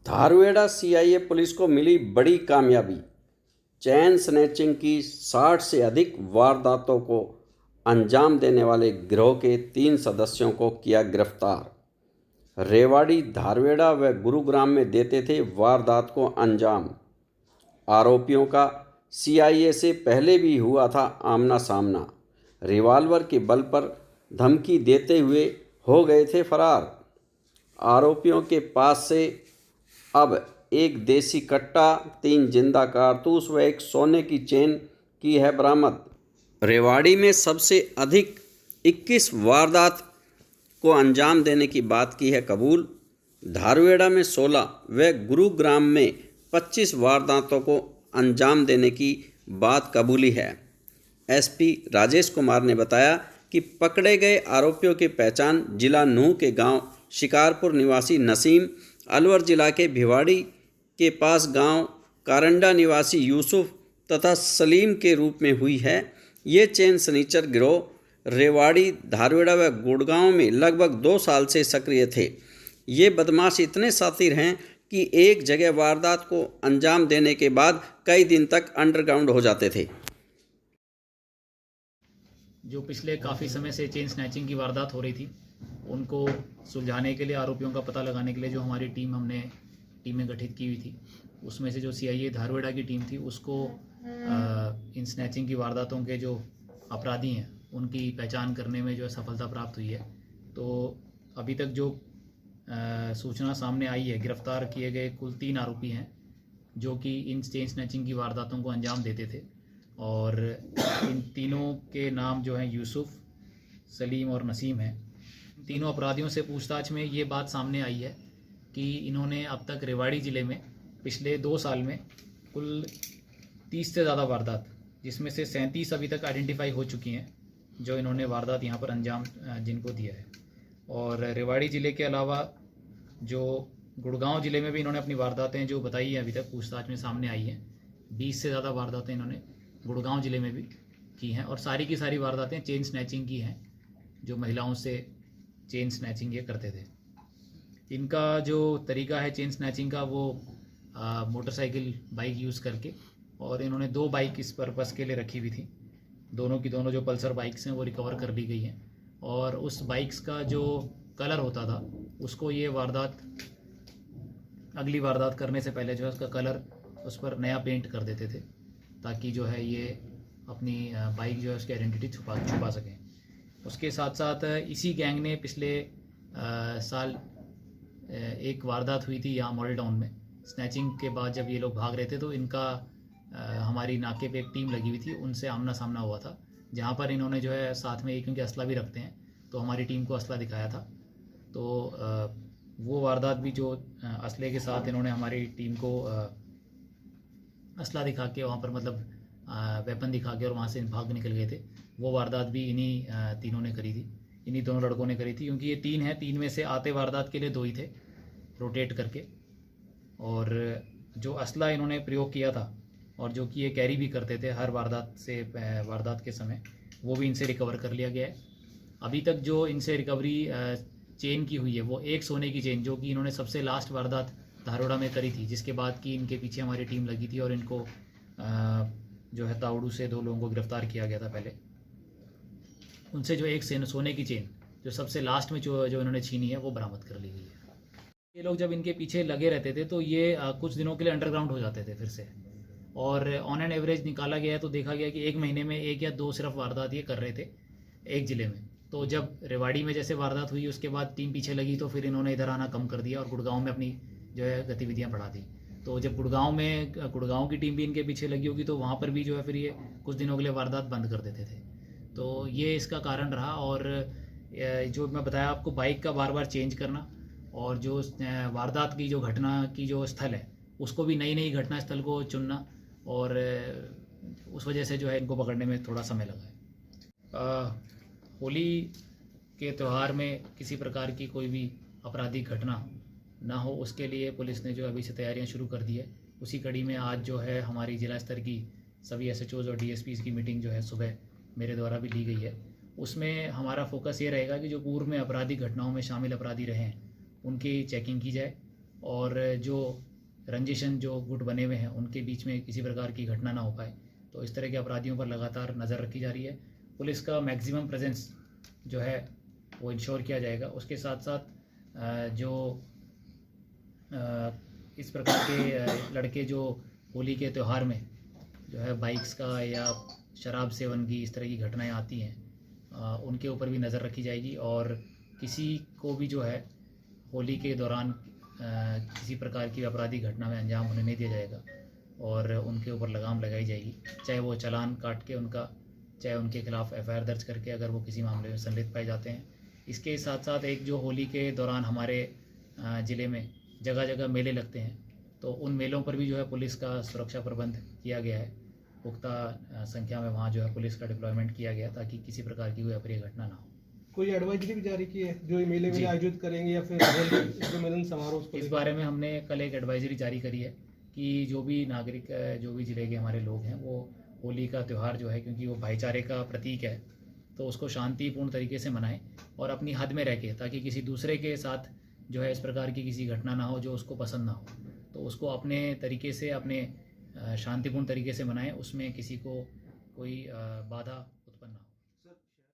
Dharweda CIA police को मिली बड़ी कामयाबी। चैन स्नैचिंग की 60 से अधिक वारदातों को अंजाम देने वाले गिरोह के 3 सदस्यों को किया गिरफ्तार। रेवाड़ी, धारवेड़ा व गुरुग्राम में देते थे वारदात को अंजाम। आरोपियों का सीआईए से पहले भी हुआ था आमना सामना। रिवाल्वर के बल पर धमकी देते हुए हो गए थे फरार। आरोपियों के पास से अब एक देसी कट्टा, 3 जिंदा कारतूस व एक सोने की चेन की है बरामद। रेवाड़ी में सबसे अधिक 21 वारदात को अंजाम देने की बात की है कबूल। धारवेड़ा में 16 व गुरुग्राम में 25 वारदातों को अंजाम देने की बात कबूली है। एसपी राजेश कुमार ने बताया कि पकड़े गए आरोपियों की पहचान जिला नूह के गांव शिकारपुर निवासी नसीम, अलवर जिला के भिवाड़ी के पास गांव कारंडा निवासी यूसुफ तथा सलीम के रूप में हुई है। ये चेन स्नीचर गिरोह रेवाड़ी, धारवेड़ा व गुड़गांव में लगभग 2 साल से सक्रिय थे। ये बदमाश इतने शातिर हैं कि एक जगह वारदात को अंजाम देने के बाद कई दिन तक अंडरग्राउंड हो जाते थे। जो पिछले काफ़ी समय से चेन स्नैचिंग की वारदात हो रही थी, उनको सुलझाने के लिए, आरोपियों का पता लगाने के लिए जो हमारी हमने टीमें गठित की हुई थी, उसमें से जो सीआईए धारवेड़ा की टीम थी उसको इन स्नैचिंग की वारदातों के जो अपराधी हैं उनकी पहचान करने में जो है सफलता प्राप्त हुई है। तो अभी तक जो सूचना सामने आई है, गिरफ्तार किए गए कुल 3 आरोपी हैं जो कि इन चेन स्नैचिंग की वारदातों को अंजाम देते थे। और इन तीनों के नाम जो हैं यूसुफ, सलीम और नसीम हैं। तीनों अपराधियों से पूछताछ में ये बात सामने आई है कि इन्होंने अब तक रेवाड़ी ज़िले में पिछले 2 साल में कुल 30 से ज़्यादा वारदात, जिसमें से 37 अभी तक आइडेंटिफाई हो चुकी हैं, जो इन्होंने वारदात यहाँ पर अंजाम जिनको दिया है। और रेवाड़ी ज़िले के अलावा जो गुड़गांव ज़िले में भी इन्होंने अपनी वारदातें जो बताई हैं अभी तक पूछताछ में सामने आई हैं। 20 से ज़्यादा वारदातें इन्होंने गुड़गांव ज़िले में भी की हैं और सारी की सारी वारदातें चेन स्नैचिंग की हैं, जो महिलाओं से चेन स्नैचिंग ये करते थे। इनका जो तरीका है चेन स्नैचिंग का, वो मोटरसाइकिल बाइक यूज़ करके, और इन्होंने 2 बाइक इस पर्पज़ के लिए रखी हुई थी। दोनों की दोनों जो पल्सर बाइक्स हैं वो रिकवर कर ली गई हैं। और उस बाइक्स का जो कलर होता था उसको ये वारदात, अगली वारदात करने से पहले जो है उसका कलर उस पर नया पेंट कर देते थे, ताकि जो है ये अपनी बाइक जो है उसकी आइडेंटिटी छुपा सकें। उसके साथ साथ इसी गैंग ने पिछले साल एक वारदात हुई थी यहाँ मॉडल टाउन में। स्नैचिंग के बाद जब ये लोग भाग रहे थे तो इनका हमारी नाके पे एक टीम लगी हुई थी, उनसे आमना सामना हुआ था, जहाँ पर इन्होंने जो है साथ में, क्योंकि असला भी रखते हैं, तो हमारी टीम को असला दिखाया था। तो वो वारदात भी जो असले के साथ इन्होंने हमारी टीम को असला दिखा के वहाँ पर, मतलब वेपन दिखा के, और वहाँ से भाग निकल गए थे, वो वारदात भी इन्हीं तीनों ने करी थी, इन्हीं दोनों लड़कों ने करी थी। क्योंकि ये 3 हैं, 3 में से आते वारदात के लिए 2 ही थे, रोटेट करके। और जो असला इन्होंने प्रयोग किया था और जो कि ये कैरी भी करते थे हर वारदात के समय, वो भी इनसे रिकवर कर लिया गया है। अभी तक जो इनसे रिकवरी चेन की हुई है वो एक सोने की चेन, जो कि इन्होंने सबसे लास्ट वारदात धारोड़ा में करी थी, जिसके बाद कि इनके पीछे हमारी टीम लगी थी और इनको जो है तावड़ू से 2 लोगों को गिरफ्तार किया गया था पहले। उनसे जो एक सोने की चेन जो सबसे लास्ट में जो इन्होंने छीनी है वो बरामद कर ली गई है। ये लोग जब इनके पीछे लगे रहते थे तो ये कुछ दिनों के लिए अंडरग्राउंड हो जाते थे फिर से, और ऑन एन एवरेज निकाला गया है तो देखा गया कि 1 महीने में 1 या 2 सिर्फ वारदात ये कर रहे थे एक ज़िले में। तो जब रेवाड़ी में जैसे वारदात हुई उसके बाद टीम पीछे लगी, तो फिर इन्होंने इधर आना कम कर दिया और गुड़गांव में अपनी जो है गतिविधियाँ बढ़ा दी। तो जब गुड़गांव की टीम भी इनके पीछे लगी होगी तो वहाँ पर भी जो है फिर ये कुछ दिनों के लिए वारदात बंद कर देते थे। तो ये इसका कारण रहा। और जो मैं बताया आपको, बाइक का बार बार चेंज करना, और जो वारदात की जो घटना की जो स्थल है उसको भी नई घटना स्थल को चुनना, और उस वजह से जो है इनको पकड़ने में थोड़ा समय लगा है। होली के त्यौहार में किसी प्रकार की कोई भी आपराधिक घटना ना हो, उसके लिए पुलिस ने जो अभी से तैयारियां शुरू कर दी है। उसी कड़ी में आज जो है हमारी जिला स्तर की सभी एसएचओज़ और डीएसपीज़ की मीटिंग जो है सुबह मेरे द्वारा भी ली गई है। उसमें हमारा फोकस ये रहेगा कि जो पूर्व में आपराधिक घटनाओं में शामिल अपराधी रहे हैं उनकी चेकिंग की जाए, और जो रंजिशन जो गुट बने हुए हैं उनके बीच में किसी प्रकार की घटना ना हो पाए। तो इस तरह के अपराधियों पर लगातार नज़र रखी जा रही है। पुलिस का मैक्सिमम प्रेजेंस जो है वो इंश्योर किया जाएगा। उसके साथ साथ जो इस प्रकार के लड़के जो होली के त्यौहार में जो है बाइक्स का या शराब सेवन की इस तरह की घटनाएं आती हैं, उनके ऊपर भी नज़र रखी जाएगी और किसी को भी जो है होली के दौरान किसी प्रकार की अपराधी घटना में अंजाम होने नहीं दिया जाएगा और उनके ऊपर लगाम लगाई जाएगी, चाहे वो चालान काट के उनका, चाहे उनके खिलाफ एफआईआर दर्ज करके अगर वो किसी मामले में संलिप्त पाए जाते हैं। इसके साथ साथ एक जो होली के दौरान हमारे ज़िले में जगह जगह मेले लगते हैं, तो उन मेलों पर भी जो है पुलिस का सुरक्षा प्रबंध किया गया है। पुख्ता संख्या में वहाँ जो है पुलिस का डिप्लॉयमेंट किया गया ताकि किसी प्रकार की कोई अप्रिय घटना ना हो। कोई एडवाइजरी भी जारी की है जो ये मेले में आयोजित करेंगे या फिर जो मिलन समारोह उसको इस बारे में हमने कल एक एडवाइजरी जारी करी है कि जो भी नागरिक, जो भी ज़िले के हमारे लोग हैं, वो होली का त्यौहार जो है, क्योंकि वो भाईचारे का प्रतीक है, तो उसको शांतिपूर्ण तरीके से मनाएं और अपनी हद में रह के, ताकि किसी दूसरे के साथ जो है इस प्रकार की किसी घटना ना हो जो उसको पसंद ना हो। तो उसको अपने तरीके से, अपने शांतिपूर्ण तरीके से मनाएं, उसमें किसी को कोई बाधा